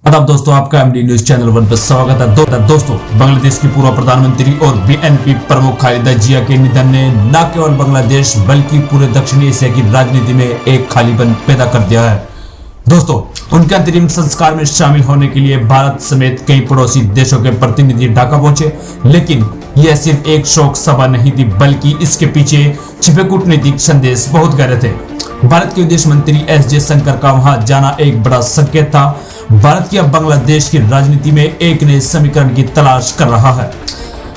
आदाब दोस्तों, आपका एमडी न्यूज चैनल 1 पर स्वागत है। दोस्तों, बांग्लादेश की पूर्व प्रधानमंत्री और बीएनपी प्रमुख खालिदा जिया के निधन ने न केवल बांग्लादेश बल्कि पूरे दक्षिण एशिया की राजनीति में एक खालीपन पैदा कर दिया है। दोस्तों, उनके अंतरिम संस्कार में शामिल होने के लिए भारत समेत कई पड़ोसी देशों के प्रतिनिधि ढाका पहुंचे, लेकिन यह सिर्फ एक शोक सभा नहीं थी, बल्कि इसके पीछे छिपे कूटनीतिक संदेश बहुत गहरे थे। भारत के विदेश मंत्री एस जयशंकर का वहां जाना एक बड़ा संकेत था। भारत की अब बांग्लादेश की राजनीति में एक नए समीकरण की तलाश कर रहा है।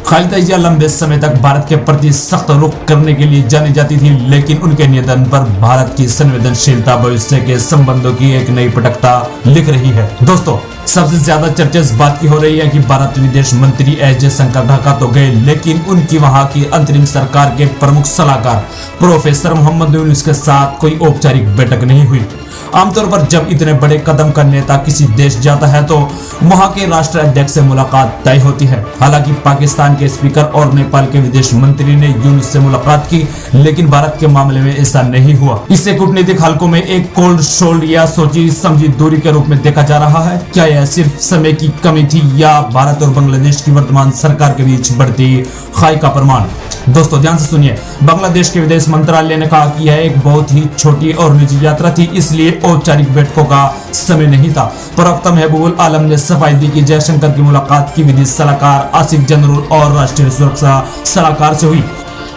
खालिदा जिया लंबे समय तक भारत के प्रति सख्त रुख करने के लिए जानी जाती थी, लेकिन उनके निधन पर भारत की संवेदनशीलता भविष्य के संबंधों की एक नई पटकथा लिख रही है। दोस्तों, सबसे ज्यादा चर्चा इस बात की हो रही है कि भारत विदेश मंत्री एस जयशंकर ढाका तो गए, लेकिन उनकी वहां की अंतरिम सरकार के प्रमुख सलाहकार प्रोफेसर मोहम्मद यूनुस के साथ कोई औपचारिक बैठक नहीं हुई। आमतौर पर जब इतने बड़े कदम का नेता किसी देश जाता है तो वहां के राष्ट्राध्यक्ष से मुलाकात तय होती है। हालांकि पाकिस्तान के स्पीकर और नेपाल के विदेश मंत्री ने यूनुस से मुलाकात की, लेकिन भारत के मामले में ऐसा नहीं हुआ। इसे कूटनीतिक हलकों में एक कोल्ड शोल्ड या सोची समझी दूरी के रूप में देखा जा रहा है। क्या यह सिर्फ समय की कमी थी या भारत और बांग्लादेश की वर्तमान सरकार के बीच बढ़ती खाई का प्रमाण? दोस्तों, ध्यान से सुनिए। बांग्लादेश के विदेश मंत्रालय ने कहा कि यह एक बहुत ही छोटी और निजी यात्रा थी, इसलिए औपचारिक बैठकों का समय नहीं था। प्रवक्ता महबूबुल आलम ने सफाई दी कि जयशंकर की मुलाकात की विदेश सलाहकार आसिफ जनरल और राष्ट्रीय सुरक्षा सलाहकार से हुई,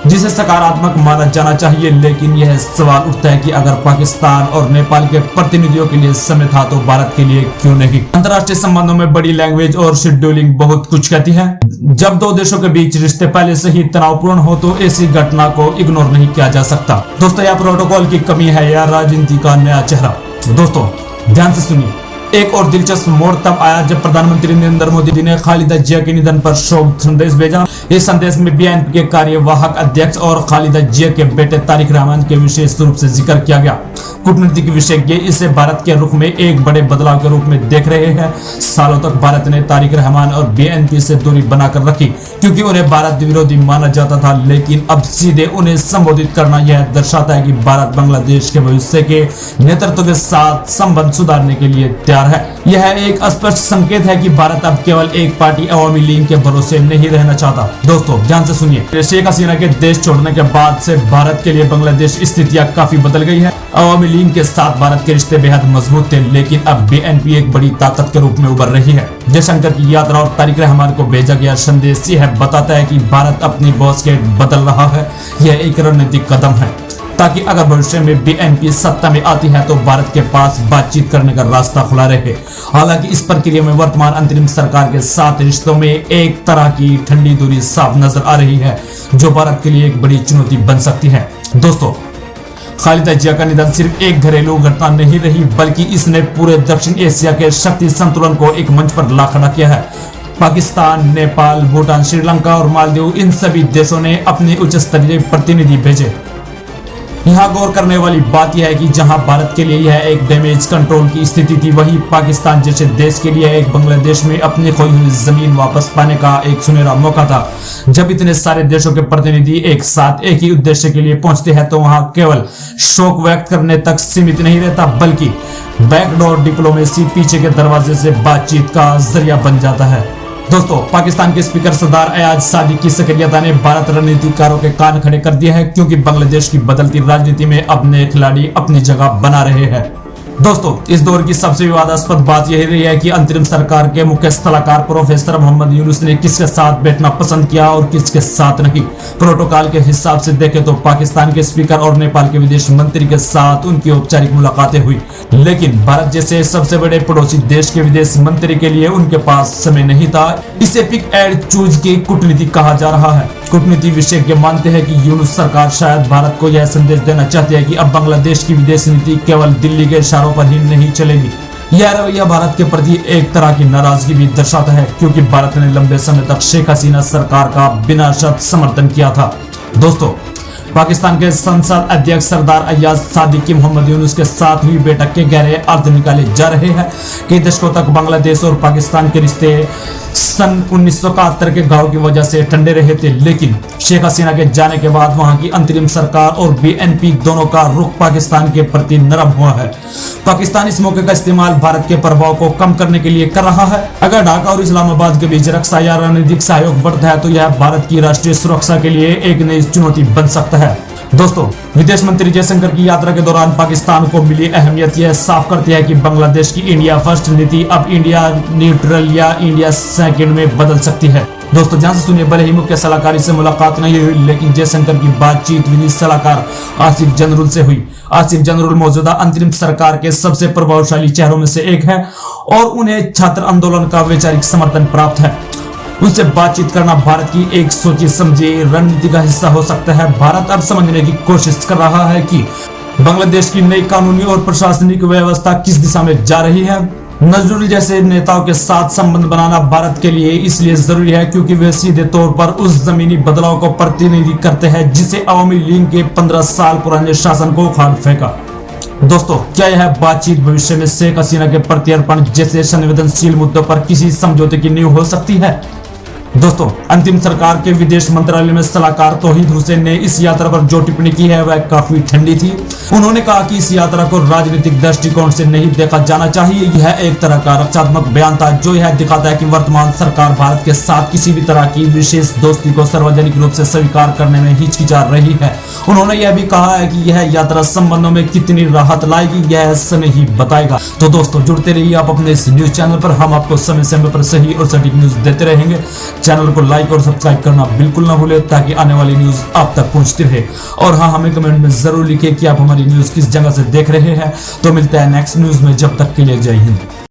जिसे सकारात्मक माना जाना चाहिए। लेकिन यह सवाल उठता है कि अगर पाकिस्तान और नेपाल के प्रतिनिधियों के लिए समय था तो भारत के लिए क्यों नहीं? अंतर्राष्ट्रीय संबंधों में बड़ी लैंग्वेज और शेड्यूलिंग बहुत कुछ कहती है। जब दो देशों के बीच रिश्ते पहले से ही तनावपूर्ण हो तो ऐसी घटना को इग्नोर नहीं किया जा सकता। दोस्तों, यह प्रोटोकॉल की कमी है या राजनीति का नया चेहरा? दोस्तों, ध्यान से सुनिए। एक और दिलचस्प मोड़ तब आया जब प्रधानमंत्री नरेंद्र मोदी ने खालिदा जिया के निधन पर शोक संदेश भेजा। इस संदेश में बीएनपी के कार्यवाहक अध्यक्ष और खालिदा जिया के बेटे तारिक रहमान के विशेष रूप से जिक्र किया गया। कूटनीतिक विशेषज्ञ इसे भारत के रुख में एक बड़े बदलाव के रूप में देख रहे हैं। सालों तक भारत ने तारिक रहमान और बीएनपी से दूरी बनाकर रखी क्योंकि उन्हें भारत विरोधी माना जाता था, लेकिन अब सीधे उन्हें संबोधित करना यह दर्शाता है कि भारत बांग्लादेश के भविष्य के नेतृत्व के साथ संबंध सुधारने के लिए तैयार है। यह एक स्पष्ट संकेत है कि भारत अब केवल एक पार्टी अवामी लीग के भरोसे नहीं रहना चाहता। दोस्तों, ध्यान से सुनिए। शेख हसीना के देश छोड़ने के बाद से भारत के लिए बांग्लादेश स्थितियां काफी बदल गई है। अवामी लीग के साथ भारत के रिश्ते बेहद मजबूत थे, लेकिन अब बीएनपी एक बड़ी ताकत के रूप में उभर रही है। जयशंकर की यात्रा और तारिक रहमान को भेजा गया संदेश यह बताता है कि भारत अपनी बॉस के बदल रहा है। यह एक रणनीतिक कदम है ताकि अगर भविष्य में बीएनपी सत्ता में आती है तो भारत के पास बातचीत करने का रास्ता खुला रहे। हालांकि इस प्रक्रिया में वर्तमान अंतरिम सरकार के साथ रिश्तों में एक तरह की ठंडी दूरी साफ नजर आ रही है, जो भारत के लिए एक बड़ी चुनौती बन सकती है। दोस्तों, खालिदा जिया का निधन सिर्फ एक घरेलू घटना नहीं रही, बल्कि इसने पूरे दक्षिण एशिया के शक्ति संतुलन को एक मंच पर ला खड़ा किया है। पाकिस्तान, नेपाल, भूटान, श्रीलंका और मालदीव, इन सभी देशों ने अपने उच्च स्तरीय प्रतिनिधि भेजे। यहाँ गौर करने वाली बात यह है कि जहां भारत के लिए यह एक डैमेज कंट्रोल की स्थिति थी, वहीं पाकिस्तान जैसे देश के लिए एक बांग्लादेश में अपनी खोई हुई जमीन वापस पाने का एक सुनहरा मौका था। जब इतने सारे देशों के प्रतिनिधि एक साथ एक ही उद्देश्य के लिए पहुंचते हैं तो वहां केवल शोक व्यक्त करने तक सीमित नहीं रहता, बल्कि बैकडोर डिप्लोमेसी, पीछे के दरवाजे से बातचीत का जरिया बन जाता है। दोस्तों, पाकिस्तान के स्पीकर सरदार अयाज सादिक की सक्रियता ने भारत रणनीतिकारों के कान खड़े कर दिए हैं, क्योंकि बांग्लादेश की बदलती राजनीति में अब नए खिलाड़ी अपनी जगह बना रहे हैं। दोस्तों, इस दौर की सबसे विवादास्पद बात यही रही है कि अंतरिम सरकार के मुख्य सलाहकार प्रोफेसर मोहम्मद यूनुस ने किसके साथ बैठना पसंद किया और किसके साथ नहीं। प्रोटोकॉल के हिसाब से देखें तो पाकिस्तान के स्पीकर और नेपाल के विदेश मंत्री के साथ उनकी औपचारिक मुलाकातें हुई, लेकिन भारत जैसे सबसे बड़े पड़ोसी देश के विदेश मंत्री के लिए उनके पास समय नहीं था। इसे पिक एंड चूज की कूटनीति कहा जा रहा है। कूटनीति विशेषज्ञ मानते हैं कि यूनुस सरकार शायद भारत को यह संदेश देना चाहती है कि अब बांग्लादेश की विदेश नीति केवल दिल्ली के इशारों पर ही नहीं चलेगी। यह रवैया भारत के प्रति एक तरह की नाराजगी भी दर्शाता है, क्योंकि भारत ने लंबे समय तक शेख हसीना सरकार का बिना शर्त समर्थन किया था। दोस्तों, पाकिस्तान के संसद अध्यक्ष सरदार अयाज सादिक की मोहम्मद यूनुस के साथ हुई बैठक के गहरे अर्थ निकाले जा रहे हैं। कई दशकों तक बांग्लादेश और पाकिस्तान के रिश्ते सन 1971 के घाव की वजह से ठंडे रहे थे, लेकिन शेख हसीना के जाने के बाद वहां की अंतरिम सरकार और बीएनपी दोनों का रुख पाकिस्तान के प्रति नरम हुआ है। पाकिस्तान इस मौके का इस्तेमाल भारत के प्रभाव को कम करने के लिए कर रहा है। अगर ढाका और इस्लामाबाद के बीच रक्षा या रणनीतिक सहयोग बढ़ता है तो यह भारत की राष्ट्रीय सुरक्षा के लिए एक नई चुनौती बन सकता है। दोस्तों, विदेश मंत्री जयशंकर की यात्रा के दौरान पाकिस्तान को मिली अहमियत यह साफ करती है कि बांग्लादेश की इंडिया फर्स्ट नीति अब इंडिया न्यूट्रल या इंडिया सेकंड में बदल सकती है। दोस्तों, ध्यान से सुनिए, भले ही मुख्य सलाहकारी से मुलाकात नहीं हुई, लेकिन जयशंकर की बातचीत विदेश सलाहकार आसिफ जनरुल से हुई। आसिफ जनरुल मौजूदा अंतरिम सरकार के सबसे प्रभावशाली चेहरों में से एक है और उन्हें छात्र आंदोलन का वैचारिक समर्थन प्राप्त है। उनसे बातचीत करना भारत की एक सोची समझी रणनीति का हिस्सा हो सकता है। भारत अब समझने की कोशिश कर रहा है कि बांग्लादेश की नई कानूनी और प्रशासनिक व्यवस्था किस दिशा में जा रही है। नजरुल जैसे नेताओं के साथ संबंध बनाना भारत के लिए इसलिए जरूरी है क्योंकि वे सीधे तौर पर उस जमीनी बदलाव को प्रतिनिधित्व करते हैं जिसे अवामी लीग के 15 साल पुराने शासन को उखाड़ फेंका। दोस्तों, क्या यह बातचीत भविष्य में शेख हसीना के प्रत्यर्पण जैसे संवेदनशील मुद्दों पर किसी समझौते की नींव हो सकती है? दोस्तों, अंतिम सरकार के विदेश मंत्रालय में सलाहकार तौहीद हुसैन ने इस यात्रा पर जो टिप्पणी की है वह काफी ठंडी थी। उन्होंने कहा कि इस यात्रा को राजनीतिक दृष्टिकोण से नहीं देखा जाना चाहिए। यह एक तरह का रक्षात्मक बयान था जो यह दिखाता है कि वर्तमान सरकार भारत के साथ किसी भी तरह की विशेष दोस्ती को सार्वजनिक रूप से स्वीकार करने में हिचकिचा रही है। उन्होंने यह भी कहा है कि यह यात्रा संबंधों में कितनी राहत लाएगी यह समय ही बताएगा। तो दोस्तों, जुड़ते रहिए आप अपने इस न्यूज चैनल पर। हम आपको समय समय पर सही और सटीक न्यूज देते रहेंगे। चैनल को लाइक और सब्सक्राइब करना बिल्कुल ना भूले ताकि आने वाली न्यूज आप तक पहुंचती रहे। और हाँ, हमें कमेंट में जरूर लिखिए कि आप हमारी न्यूज किस जगह से देख रहे हैं। तो मिलता है नेक्स्ट न्यूज में, जब तक के लिए जय हिंद।